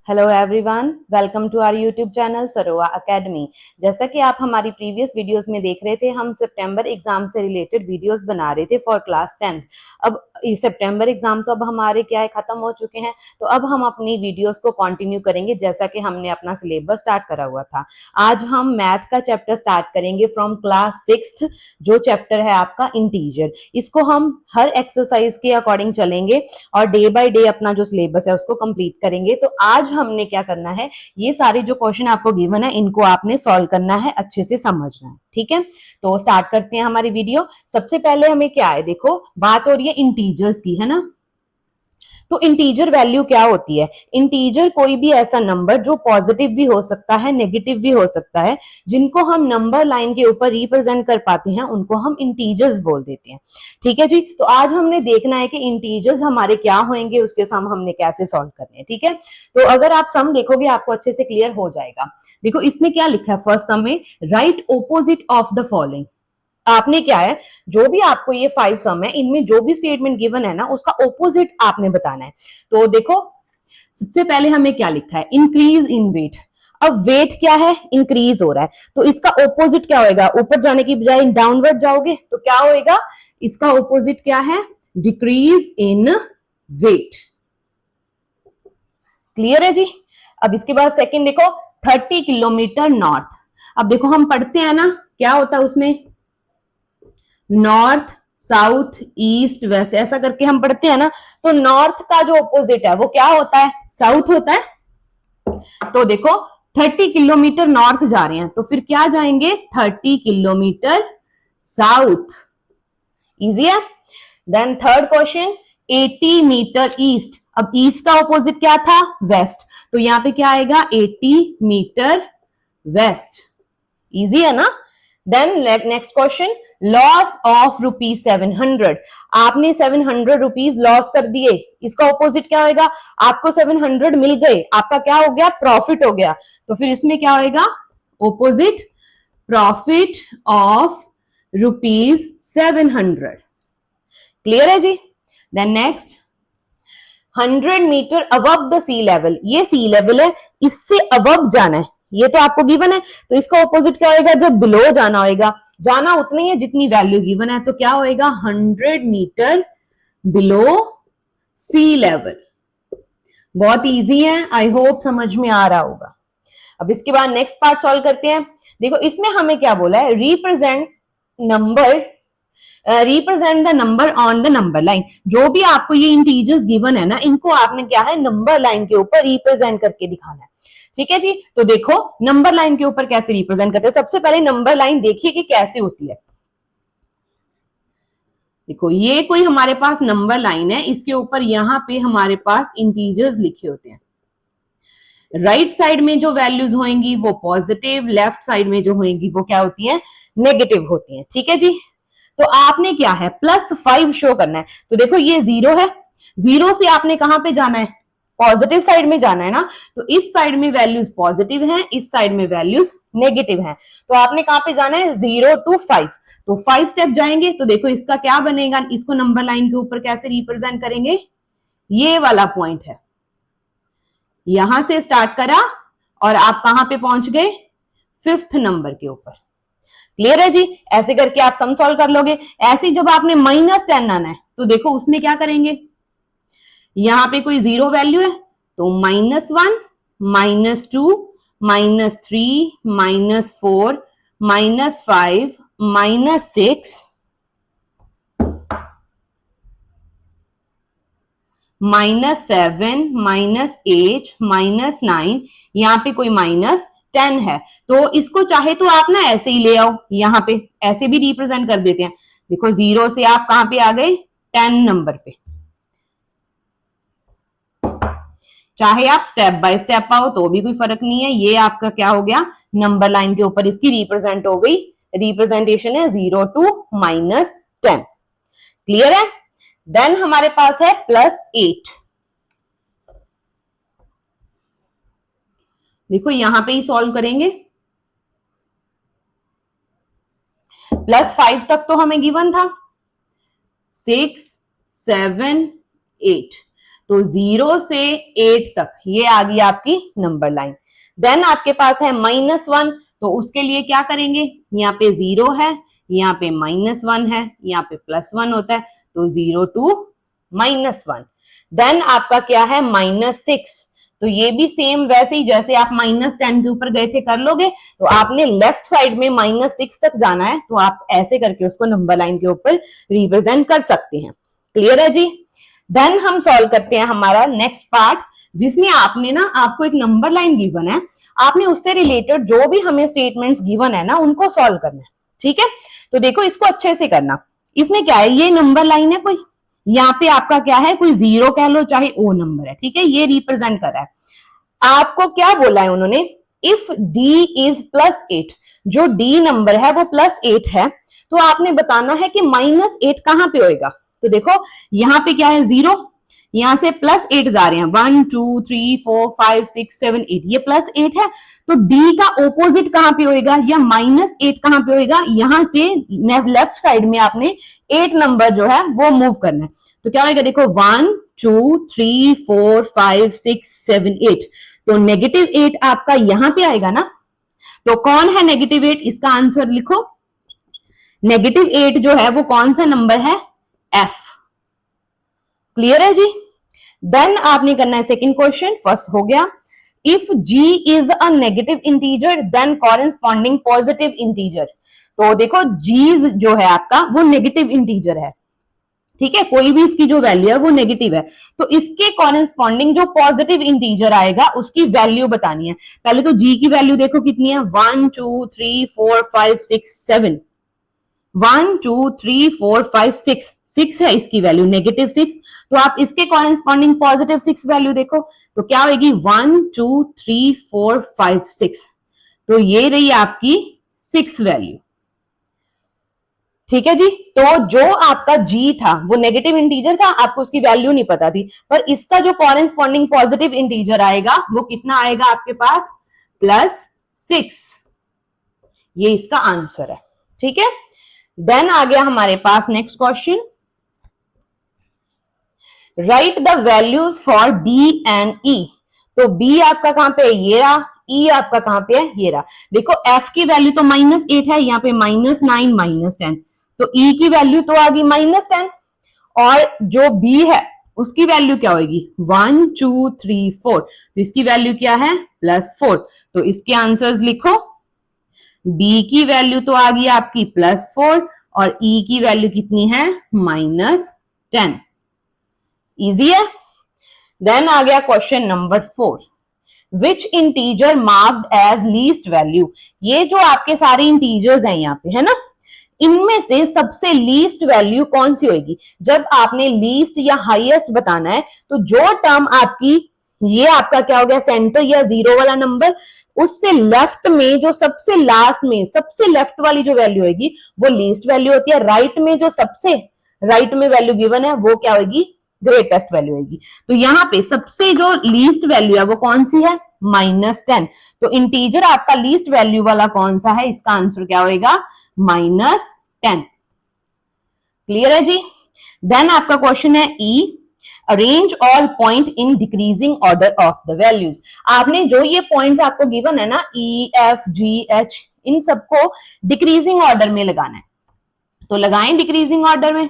Hello everyone, welcome to our YouTube channel Sarova academy. जैसा कि आप हमारी प्रीवियस वीडियोस में देख रहे थे, हम सितंबर एग्जाम से रिलेटेड वीडियोस बना रहे थे फॉर क्लास 10th। अब सितंबर एग्जाम तो अब हमारे क्या है, खत्म हो चुके हैं। तो अब हम अपनी वीडियोस को कंटिन्यू करेंगे जैसा कि हमने अपना सिलेबस स्टार्ट करा हुआ था। आज हम मैथ का चैप्टर स्टार्ट करेंगे फ्रॉम क्लास 6th, जो चैप्टर है आपका इंटीजर। इसको हम हर एक्सरसाइज के अकॉर्डिंग चलेंगे और डे बाय डे अपना जो सिलेबस है उसको कंप्लीट करेंगे। तो आज हमने क्या करना है, ये सारे जो क्वेश्चन आपको गिवन है इनको आपने सॉल्व करना है, अच्छे से समझना है। ठीक है, तो स्टार्ट करते हैं हमारी वीडियो। सबसे पहले हमें क्या है, देखो बात हो रही है इंटीजर्स की, है ना। तो इंटीजर वैल्यू क्या होती है? इंटीजर कोई भी ऐसा नंबर जो पॉजिटिव भी हो सकता है, नेगेटिव भी हो सकता है, जिनको हम नंबर लाइन के ऊपर रिप्रेजेंट कर पाते हैं उनको हम इंटीजर्स बोल देते हैं। ठीक है जी, तो आज हमने देखना है कि इंटीजर्स हमारे क्या होंगे, उसके सम हमने कैसे सॉल्व करने हैं। ठीक है, तो अगर आप सम देखोगे आपको अच्छे से क्लियर हो जाएगा। देखो इसमें क्या लिखा है, फर्स्ट सम में right opposite of the following. आपने क्या है, जो भी आपको ये 5 सम है, इनमें जो भी स्टेटमेंट गिवन है ना, उसका ऑपोजिट आपने बताना है। तो देखो सबसे पहले हमें क्या लिखा है, इंक्रीज इन वेट। अब वेट क्या है, इंक्रीज हो रहा है, तो इसका ऑपोजिट क्या होएगा? ऊपर जाने की बजाय डाउनवर्ड जाओगे तो क्या होएगा, इसका ऑपोजिट क्या है, डिक्रीज इन वेट। क्लियर है जी। अब इसके बाद सेकंड देखो, 30 किलोमीटर नॉर्थ। अब देखो हम पढ़ते हैं ना, क्या होता है उसमें, नॉर्थ साउथ ईस्ट वेस्ट, ऐसा करके हम पढ़ते हैं ना। तो नॉर्थ का जो ऑपोजिट है वो क्या होता है, साउथ होता है। तो देखो 30 किलोमीटर नॉर्थ जा रहे हैं तो फिर क्या जाएंगे, 30 किलोमीटर साउथ। इजी है। Then third question, 80 metre east. अब ईस्ट का ऑपोजिट क्या था, वेस्ट, तो यहां पे क्या आएगा, 80 मीटर वेस्ट। इजी है ना। Then next question, loss of ₹700। आपने 700 रुपीज लॉस कर दिए, इसका ऑपोजिट क्या होगा, आपको 700 मिल गए, आपका क्या हो गया, प्रॉफिट हो गया। तो फिर इसमें क्या होगा, ऑपोजिट प्रॉफिट ऑफ ₹700। क्लियर है जी। Then next, 100 metre above the sea level. ये सी लेवल है, इससे अबव जाना है, ये तो आपको गिवन है। तो इसका ऑपोजिट क्या होगा, जब बिलो जाना होगा, जाना उतनी है जितनी वैल्यू गिवन है, तो क्या होएगा, 100 मीटर बिलो सी लेवल। बहुत इजी है, आई होप समझ में आ रहा होगा। अब इसके बाद नेक्स्ट पार्ट सॉल्व करते हैं। देखो इसमें हमें क्या बोला है, represent number, represent the number on the number line. जो भी आपको ये इंटीजर्स गिवन है ना, इनको आपने क्या है, नंबर लाइन के ऊपर रिप्रेजेंट करके दिखाना है। ठीक है जी, तो देखो नंबर लाइन के ऊपर कैसे रिप्रेजेंट करते हैं। सबसे पहले नंबर लाइन देखिए कि कैसे होती है। देखो ये कोई हमारे पास नंबर लाइन है, इसके ऊपर यहां पे हमारे पास इंटीजर्स लिखे होते हैं। राइट साइड में जो वैल्यूज होंगी वो पॉजिटिव, लेफ्ट साइड में जो होंगी वो क्या होती है, नेगेटिव होती है। ठीक है जी, तो आपने क्या है, +5 शो करना है। तो देखो ये 0 है, 0 से आपने कहां पे जाना है, पॉजिटिव साइड में जाना है ना। तो इस साइड में वैल्यूज पॉजिटिव हैं, इस साइड में वैल्यूज नेगेटिव हैं। तो आपने कहां पे जाना है, 0 to 5। तो 5 स्टेप जाएंगे तो देखो इसका क्या बनेगा, इसको नंबर लाइन के ऊपर कैसे रिप्रेजेंट करेंगे, ये वाला पॉइंट है, यहां से स्टार्ट करा और आप कहां पे पहुंच गए, 5th नंबर के ऊपर। क्लियर है जी, ऐसे करके आप सम सॉल्व कर लोगे। ऐसे जब आपने -10 आना है तो देखो उसमें क्या करेंगे, यहां पे कोई 0 वैल्यू है तो -1 -2 -3 -4 -5 -6 -7 -8 -9, यहाँ पे कोई -10 है। तो इसको चाहे तो आप ना ऐसे ही ले आओ, यहाँ पे ऐसे भी रिप्रेजेंट कर देते हैं। देखो 0 से आप कहां पे आ गए, 10 नंबर पे। चाहे आप स्टेप बाय स्टेप आओ तो भी कोई फर्क नहीं है। ये आपका क्या हो गया, नंबर लाइन के ऊपर इसकी रिप्रेजेंट हो गई, रिप्रेजेंटेशन है 0 to -10। क्लियर है। देन हमारे पास है +8। देखो यहां पे ही सॉल्व करेंगे, +5 तक तो हमें गिवन था, 6 7 8। तो 0 से 8 तक ये आ गई आपकी नंबर लाइन। देन आपके पास है -1, तो उसके लिए क्या करेंगे, यहाँ पे 0 है, यहाँ पे -1 है, यहाँ पे +1 होता है, तो 0 to -1। देन आपका क्या है -6, तो ये भी सेम वैसे ही जैसे आप -10 के ऊपर गए थे कर लोगे, तो आपने लेफ्ट साइड में -6 तक जाना है, तो आप ऐसे करके उसको नंबर लाइन के ऊपर रिप्रेजेंट कर सकते हैं। क्लियर है जी। देन हम सॉल्व करते हैं हमारा नेक्स्ट पार्ट, जिसमें आपने ना, आपको एक नंबर लाइन गिवन है, आपने उससे रिलेटेड जो भी हमें स्टेटमेंट्स गिवन है ना उनको सॉल्व करना है। ठीक है, तो देखो इसको अच्छे से करना। इसमें क्या है, ये नंबर लाइन है कोई, यहाँ पे आपका क्या है, कोई 0 कह लो चाहे ओ नंबर है, ठीक है, ये रिप्रेजेंट कर रहा है। आपको क्या बोला है उन्होंने, इफ डी इज +8, जो डी नंबर है वो +8 है, तो आपने बताना है कि -8 कहां पे होएगा। तो देखो यहाँ पे क्या है 0, यहां से +8 जा रहे हैं, 1 2 3 4 5 6 7 8, ये +8 है, तो डी का ऑपोजिट कहां पे होएगा, या -8 कहां पे होएगा, यहां से लेफ्ट साइड में आपने 8 नंबर जो है वो मूव करना है। तो क्या होगा, देखो 1 2 3 4 5 6 7 8, तो -8 आपका यहां पे आएगा ना। तो कौन है -8, इसका आंसर लिखो। -8 जो है वो कौन सा नंबर है, एफ। क्लियर है जी। देन आपने करना है सेकंड क्वेश्चन, फर्स्ट हो गया। If G is a negative integer then corresponding positive integer. तो देखो जी जो है आपका वो नेगेटिव इंटीजर है, ठीक है, कोई भी इसकी जो वैल्यू है वो नेगेटिव है, तो इसके कॉरेस्पॉन्डिंग जो पॉजिटिव इंटीजर आएगा उसकी वैल्यू बतानी है। पहले तो जी की वैल्यू देखो कितनी है, 1 2 3 4 5 6 7, 1 2 3 4 5 6, 6 है इसकी वैल्यू, -6, तो आप इसके कॉरेस्पॉन्डिंग पॉजिटिव 6 वैल्यू देखो, तो क्या होगी, 1 2 3 4 5 6, तो ये रही आपकी 6 वैल्यू। ठीक है जी। तो जो आपका जी था वो नेगेटिव इंटीजर था, आपको उसकी वैल्यू नहीं पता थी, पर इसका जो कॉरेस्पॉन्डिंग पॉजिटिव इंटीजर आएगा वो कितना आएगा आपके पास, +6, ये इसका आंसर है। ठीक है, देन आ गया हमारे पास next question, write the values for b and e. तो बी आपका कहां पे है, ये रहा, ई आपका कहां पे है, ये रहा। देखो एफ की वैल्यू तो -8 है, यहाँ पे -9 -10, तो ई की वैल्यू तो आ गई -10, और जो बी है उसकी वैल्यू क्या होगी, 1 2 3 4, तो इसकी वैल्यू क्या है, +4, तो इसके आंसर्स लिखो। बी की वैल्यू तो आ गई आपकी +4, और ई की वैल्यू कितनी है, -10। इजी है। देन आ गया question number 4, which integer marked as least value. ये जो आपके सारे इंटीजर्स हैं यहाँ पे, है ना, इनमें से सबसे लीस्ट वैल्यू कौन सी होगी। जब आपने लीस्ट या हाईएस्ट बताना है, तो जो टर्म आपकी, ये आपका क्या हो गया, सेंटर या 0 वाला नंबर, उससे लेफ्ट में जो सबसे लास्ट में सबसे लेफ्ट वाली जो वैल्यू होगी वो लीस्ट वैल्यू होती है। राइट में जो सबसे राइट में वैल्यू गिवन है वो क्या होगी, ग्रेटेस्ट वैल्यू होगी। तो यहाँ पे सबसे जो लीस्ट वैल्यू है वो कौन सी है, -10, तो इंटीजर आपका लीस्ट वैल्यू वाला कौन सा है, इसका आंसर क्या होगा, -10। क्लियर है जी। देन आपका क्वेश्चन है e, arrange all point in decreasing order of the values. आपने जो ये पॉइंट्स आपको गिवन है ना, ई एफ जी एच, इन सबको डिक्रीजिंग ऑर्डर में लगाना है, तो लगाएं डिक्रीजिंग ऑर्डर में।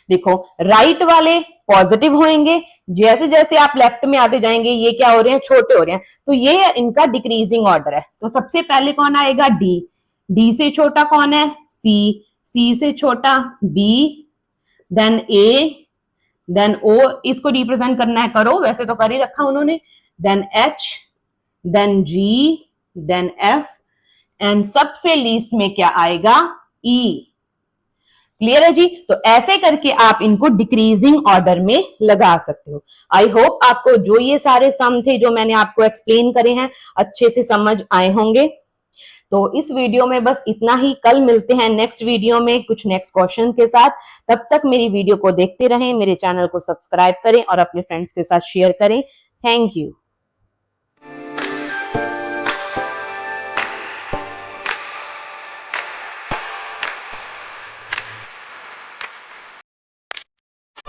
देखो राइट वाले पॉजिटिव होंगे, जैसे जैसे आप लेफ्ट में आते जाएंगे ये क्या हो रहे हैं, छोटे हो रहे हैं, तो ये इनका डिक्रीजिंग ऑर्डर है। तो सबसे पहले कौन आएगा, डी, डी से छोटा कौन है, सी, सी से छोटा बी, देन ए, देन ओ, इसको रिप्रेजेंट करना है करो, वैसे तो कर ही रखा उन्होंने, then H, then G, then F, and सबसे लीस्ट में क्या आएगा, ई। क्लियर है जी। तो ऐसे करके आप इनको डिक्रीजिंग ऑर्डर में लगा सकते हो। आई होप आपको जो ये सारे सम थे जो मैंने आपको एक्सप्लेन करे हैं अच्छे से समझ आए होंगे। तो इस वीडियो में बस इतना ही, कल मिलते हैं नेक्स्ट वीडियो में कुछ नेक्स्ट क्वेश्चन के साथ। तब तक मेरी वीडियो को देखते रहें, मेरे चैनल को सब्सक्राइब करें और अपने फ्रेंड्स के साथ शेयर करें। Thank you.